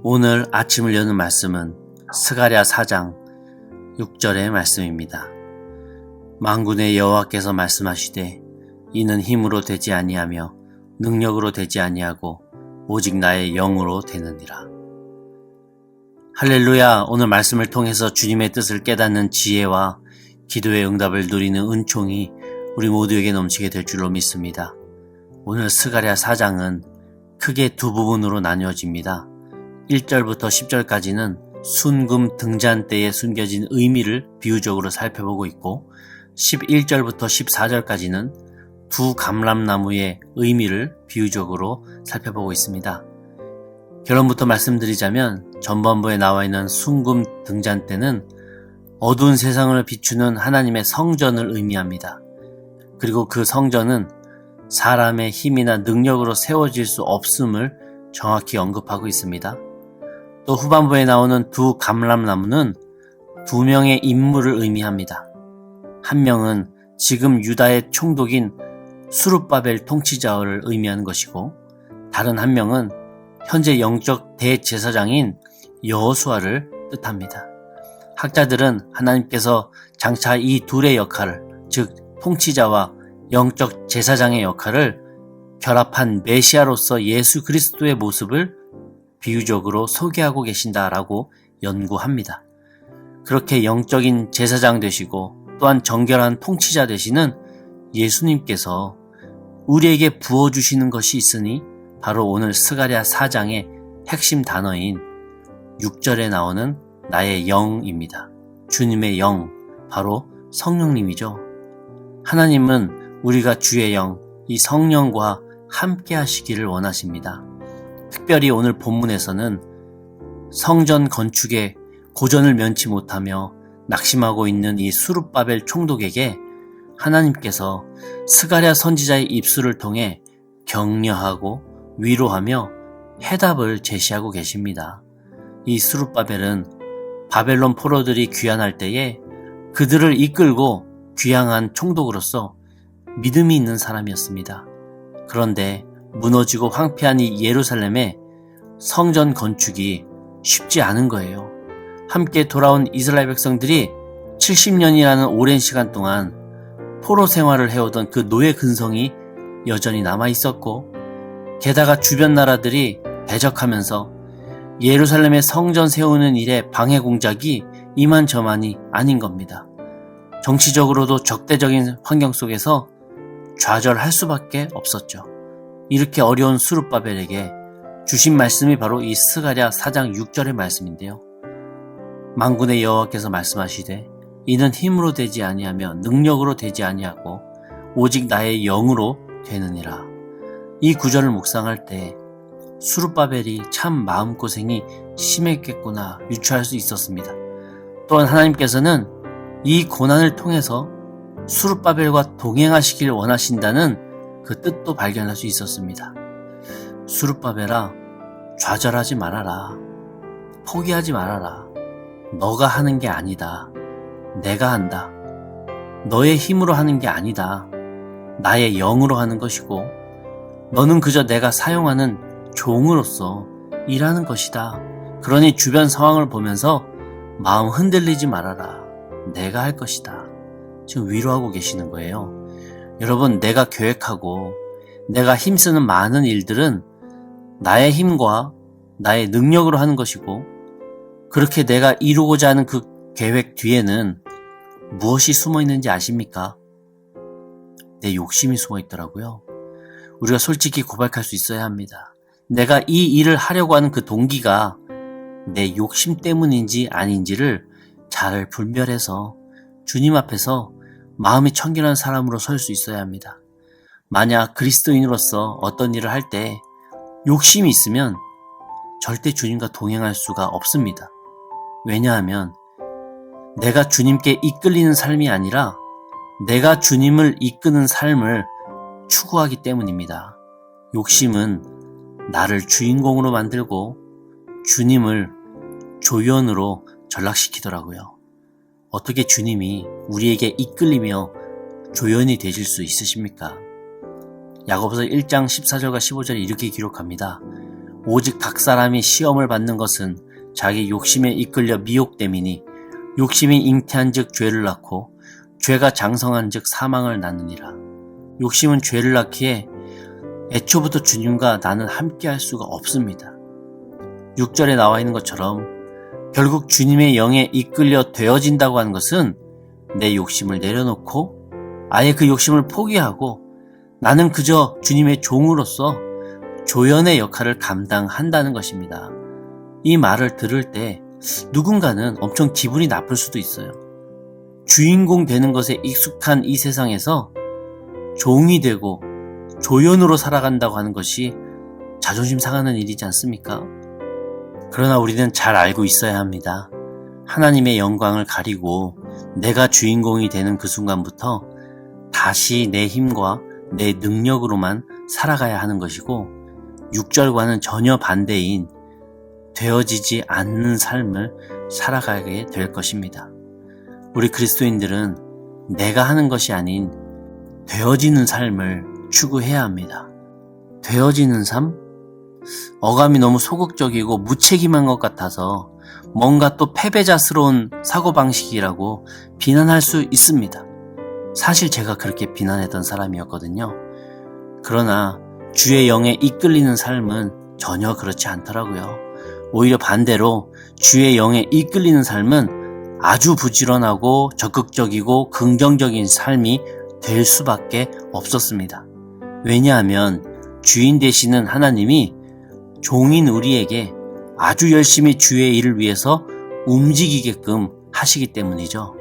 오늘 아침을 여는 말씀은 스가랴 4장 6절의 말씀입니다. 만군의 여호와께서 말씀하시되 이는 힘으로 되지 아니하며 능력으로 되지 아니하고 오직 나의 영으로 되느니라. 할렐루야. 오늘 말씀을 통해서 주님의 뜻을 깨닫는 지혜와 기도의 응답을 누리는 은총이 우리 모두에게 넘치게 될 줄로 믿습니다. 오늘 스가랴 4장은 크게 두 부분으로 나뉘어집니다. 1절부터 10절까지는 순금 등잔대에 숨겨진 의미를 비유적으로 살펴보고 있고 11절부터 14절까지는 두 감람나무의 의미를 비유적으로 살펴보고 있습니다. 결론부터 말씀드리자면 전반부에 나와 있는 순금 등잔대는 어두운 세상을 비추는 하나님의 성전을 의미합니다. 그리고 그 성전은 사람의 힘이나 능력으로 세워질 수 없음을 정확히 언급하고 있습니다. 또 후반부에 나오는 두 감람나무는 두 명의 인물을 의미합니다. 한 명은 지금 유다의 총독인 스룹바벨 통치자를 의미하는 것이고 다른 한 명은 현재 영적 대제사장인 여호수아를 뜻합니다. 학자들은 하나님께서 장차 이 둘의 역할을, 즉 통치자와 영적 제사장의 역할을 결합한 메시아로서 예수 그리스도의 모습을 비유적으로 소개하고 계신다라고 연구합니다. 그렇게 영적인 제사장 되시고 또한 정결한 통치자 되시는 예수님께서 우리에게 부어주시는 것이 있으니 바로 오늘 스가랴 4장의 핵심 단어인 6절에 나오는 나의 영입니다. 주님의 영, 바로 성령님이죠. 하나님은 우리가 주의 영, 이 성령과 함께 하시기를 원하십니다. 특별히 오늘 본문에서는 성전 건축에 고전을 면치 못하며 낙심하고 있는 이 스룹바벨 총독에게 하나님께서 스가랴 선지자의 입술을 통해 격려하고 위로하며 해답을 제시하고 계십니다. 이 스룹바벨은 바벨론 포로들이 귀환할 때에 그들을 이끌고 귀향한 총독으로서 믿음이 있는 사람이었습니다. 그런데 무너지고 황폐한 이 예루살렘의 성전 건축이 쉽지 않은 거예요. 함께 돌아온 이스라엘 백성들이 70년이라는 오랜 시간 동안 포로 생활을 해오던 그 노예 근성이 여전히 남아 있었고 게다가 주변 나라들이 대적하면서 예루살렘의 성전 세우는 일에 방해 공작이 이만저만이 아닌 겁니다. 정치적으로도 적대적인 환경 속에서 좌절할 수밖에 없었죠. 이렇게 어려운 스룹바벨에게 주신 말씀이 바로 이 스가랴 4장 6절의 말씀인데요. 만군의 여호와께서 말씀하시되 이는 힘으로 되지 아니하며 능력으로 되지 아니하고 오직 나의 영으로 되느니라. 이 구절을 묵상할 때 스룹바벨이 참 마음고생이 심했겠구나 유추할 수 있었습니다. 또한 하나님께서는 이 고난을 통해서 스룹바벨과 동행하시길 원하신다는 그 뜻도 발견할 수 있었습니다. 스룹바벨아, 좌절하지 말아라. 포기하지 말아라. 너가 하는 게 아니다. 내가 한다. 너의 힘으로 하는 게 아니다. 나의 영으로 하는 것이고 너는 그저 내가 사용하는 종으로서 일하는 것이다. 그러니 주변 상황을 보면서 마음 흔들리지 말아라. 내가 할 것이다. 지금 위로하고 계시는 거예요. 여러분, 내가 계획하고 내가 힘쓰는 많은 일들은 나의 힘과 나의 능력으로 하는 것이고 그렇게 내가 이루고자 하는 그 계획 뒤에는 무엇이 숨어 있는지 아십니까? 내 욕심이 숨어 있더라고요. 우리가 솔직히 고백할 수 있어야 합니다. 내가 이 일을 하려고 하는 그 동기가 내 욕심 때문인지 아닌지를 잘 분별해서 주님 앞에서 마음이 청결한 사람으로 설 수 있어야 합니다. 만약 그리스도인으로서 어떤 일을 할 때 욕심이 있으면 절대 주님과 동행할 수가 없습니다. 왜냐하면 내가 주님께 이끌리는 삶이 아니라 내가 주님을 이끄는 삶을 추구하기 때문입니다. 욕심은 나를 주인공으로 만들고 주님을 조연으로 전락시키더라고요. 어떻게 주님이 우리에게 이끌리며 조연이 되실 수 있으십니까? 야고보서 1장 14절과 15절에 이렇게 기록합니다. 오직 각 사람이 시험을 받는 것은 자기 욕심에 이끌려 미혹됨이니 욕심이 잉태한 즉 죄를 낳고 죄가 장성한 즉 사망을 낳느니라. 욕심은 죄를 낳기에 애초부터 주님과 나는 함께할 수가 없습니다. 6절에 나와 있는 것처럼 결국 주님의 영에 이끌려 되어진다고 하는 것은 내 욕심을 내려놓고 아예 그 욕심을 포기하고 나는 그저 주님의 종으로서 조연의 역할을 감당한다는 것입니다. 이 말을 들을 때 누군가는 엄청 기분이 나쁠 수도 있어요. 주인공 되는 것에 익숙한 이 세상에서 종이 되고 조연으로 살아간다고 하는 것이 자존심 상하는 일이지 않습니까? 그러나 우리는 잘 알고 있어야 합니다. 하나님의 영광을 가리고 내가 주인공이 되는 그 순간부터 다시 내 힘과 내 능력으로만 살아가야 하는 것이고 6절과는 전혀 반대인 되어지지 않는 삶을 살아가게 될 것입니다. 우리 그리스도인들은 내가 하는 것이 아닌 되어지는 삶을 추구해야 합니다. 되어지는 삶? 어감이 너무 소극적이고 무책임한 것 같아서 뭔가 또 패배자스러운 사고방식이라고 비난할 수 있습니다. 사실 제가 그렇게 비난했던 사람이었거든요. 그러나 주의 영에 이끌리는 삶은 전혀 그렇지 않더라고요. 오히려 반대로 주의 영에 이끌리는 삶은 아주 부지런하고 적극적이고 긍정적인 삶이 될 수밖에 없었습니다. 왜냐하면 주인 되시는 하나님이 종인 우리에게 아주 열심히 주의 일을 위해서 움직이게끔 하시기 때문이죠.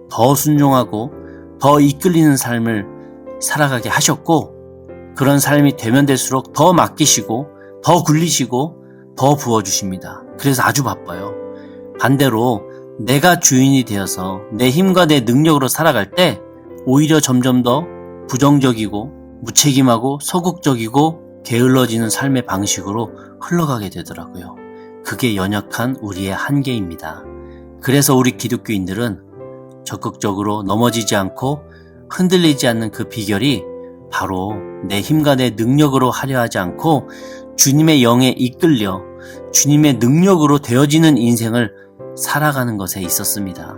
더 순종하고 더 이끌리는 삶을 살아가게 하셨고 그런 삶이 되면 될수록 더 맡기시고 더 굴리시고 더 부어주십니다. 그래서 아주 바빠요. 반대로 내가 주인이 되어서 내 힘과 내 능력으로 살아갈 때 오히려 점점 더 부정적이고 무책임하고 소극적이고 게을러지는 삶의 방식으로 흘러가게 되더라고요. 그게 연약한 우리의 한계입니다. 그래서 우리 기독교인들은 적극적으로 넘어지지 않고 흔들리지 않는 그 비결이 바로 내 힘과 내 능력으로 하려 하지 않고 주님의 영에 이끌려 주님의 능력으로 되어지는 인생을 살아가는 것에 있었습니다.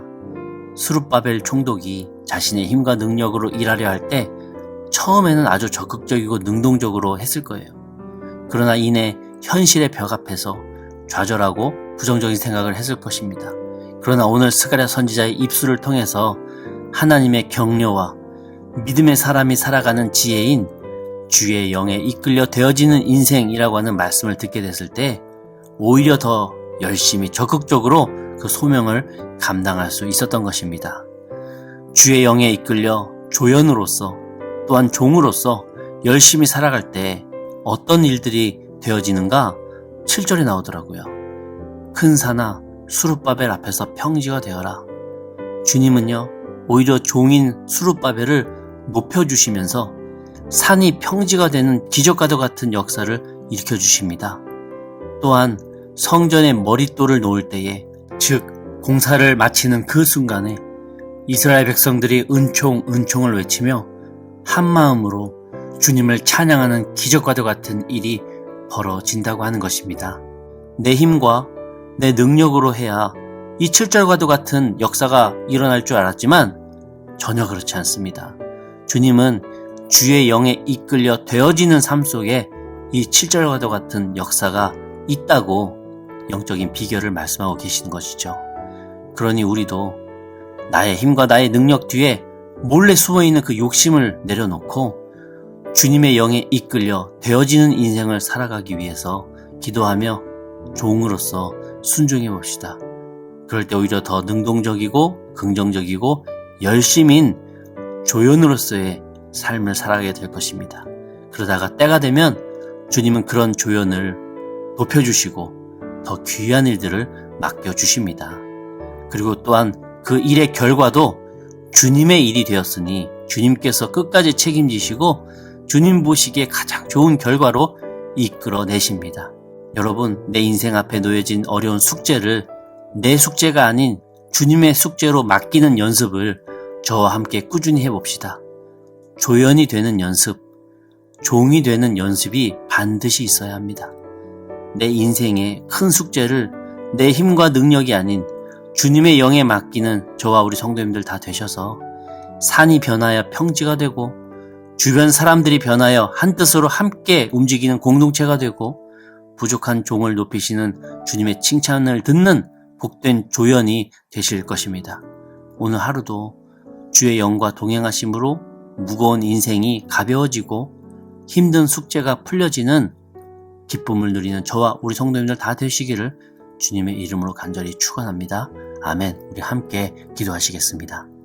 스룹바벨 총독이 자신의 힘과 능력으로 일하려 할 때 처음에는 아주 적극적이고 능동적으로 했을 거예요. 그러나 이내 현실의 벽 앞에서 좌절하고 부정적인 생각을 했을 것입니다. 그러나 오늘 스가랴 선지자의 입술을 통해서 하나님의 격려와 믿음의 사람이 살아가는 지혜인 주의 영에 이끌려 되어지는 인생이라고 하는 말씀을 듣게 됐을 때 오히려 더 열심히 적극적으로 그 소명을 감당할 수 있었던 것입니다. 주의 영에 이끌려 조연으로서 또한 종으로서 열심히 살아갈 때 어떤 일들이 되어지는가 7절에 나오더라고요. 큰 산아 스룹바벨 앞에서 평지가 되어라. 주님은요 오히려 종인 스룹바벨을 높여주시면서 산이 평지가 되는 기적과도 같은 역사를 일으켜주십니다. 또한 성전의 머릿돌을 놓을 때에 즉 공사를 마치는 그 순간에 이스라엘 백성들이 은총을 외치며 한마음으로 주님을 찬양하는 기적과도 같은 일이 벌어진다고 하는 것입니다. 내 힘과 내 능력으로 해야 이 7절과도 같은 역사가 일어날 줄 알았지만 전혀 그렇지 않습니다. 주님은 주의 영에 이끌려 되어지는 삶 속에 이 7절과도 같은 역사가 있다고 영적인 비결을 말씀하고 계시는 것이죠. 그러니 우리도 나의 힘과 나의 능력 뒤에 몰래 숨어있는 그 욕심을 내려놓고 주님의 영에 이끌려 되어지는 인생을 살아가기 위해서 기도하며 종으로서 순종해 봅시다. 그럴 때 오히려 더 능동적이고 긍정적이고 열심인 조연으로서의 삶을 살아가게 될 것입니다. 그러다가 때가 되면 주님은 그런 조연을 높여주시고 더 귀한 일들을 맡겨주십니다. 그리고 또한 그 일의 결과도 주님의 일이 되었으니 주님께서 끝까지 책임지시고 주님 보시기에 가장 좋은 결과로 이끌어내십니다. 여러분, 내 인생 앞에 놓여진 어려운 숙제를 내 숙제가 아닌 주님의 숙제로 맡기는 연습을 저와 함께 꾸준히 해봅시다. 조연이 되는 연습, 종이 되는 연습이 반드시 있어야 합니다. 내 인생의 큰 숙제를 내 힘과 능력이 아닌 주님의 영에 맡기는 저와 우리 성도님들 다 되셔서 산이 변하여 평지가 되고 주변 사람들이 변하여 한뜻으로 함께 움직이는 공동체가 되고 부족한 종을 높이시는 주님의 칭찬을 듣는 복된 조연이 되실 것입니다. 오늘 하루도 주의 영과 동행하심으로 무거운 인생이 가벼워지고 힘든 숙제가 풀려지는 기쁨을 누리는 저와 우리 성도님들 다 되시기를 주님의 이름으로 간절히 축원합니다. 아멘. 우리 함께 기도하시겠습니다.